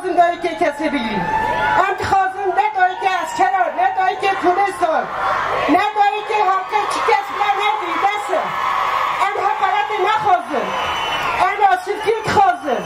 خواستم دایی که کسی بگیم هم که خواستم نه دایی که اسکرار نه دایی که پولیسان نه دایی که حقا چی کسی من ندیدسته هم حقارت نخواستم هم آسیبکی خواستم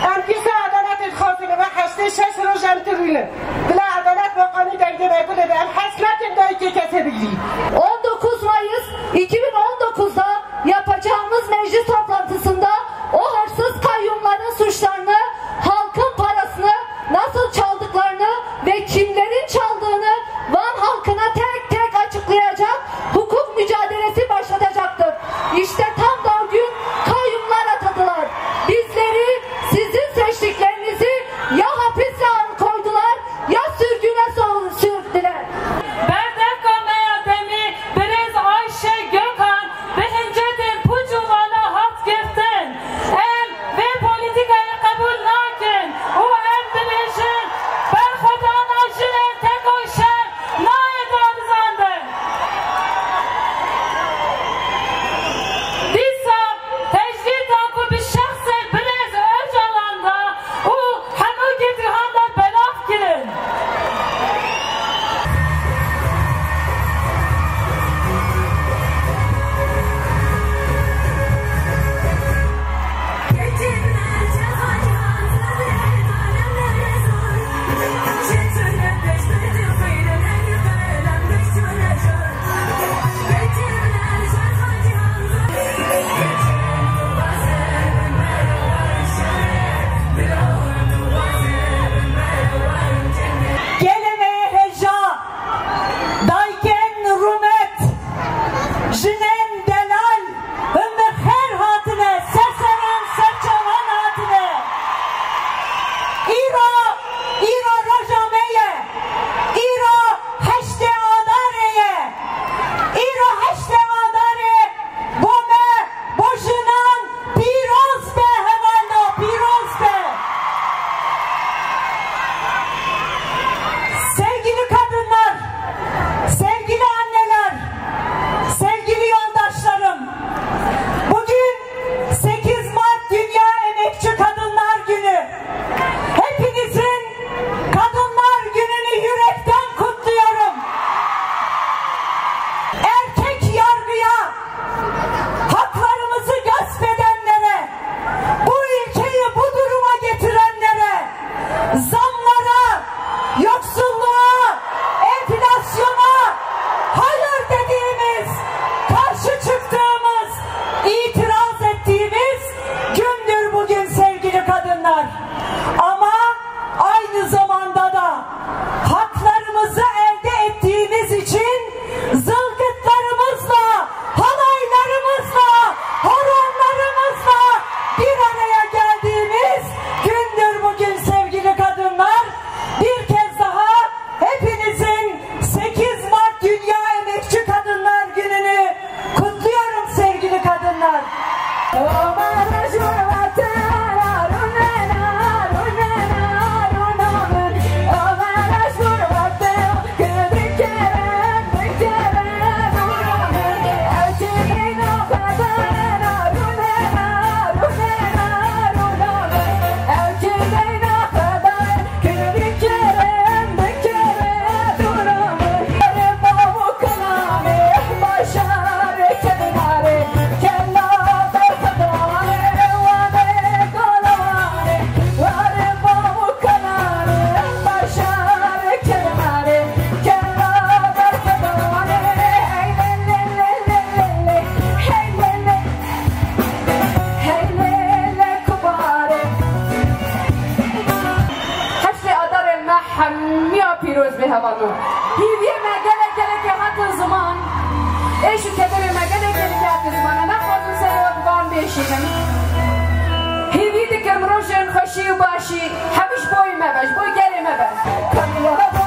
هم بیس عدالت خواستم و هشته 6 روز هم ترونه بلا عدالت واقعی دایده نکنه هم حسنت دایی که کسی بگیم 19 Mayıs 2019'da yapacağımız meclis toplantısında o hırsız kayyumların suçlarını, halkın parasını nasıl çaldıklarını ve kimlerin çaldığını Van halkına tek tek açıklayacak, hukuk mücadelesi başlatacaktır. İşte tam da o gün kayyumlar atadılar. Bizleri, sizin seçtiklerinizi ya hapise koydular ya sürgüne sürdüler. One more,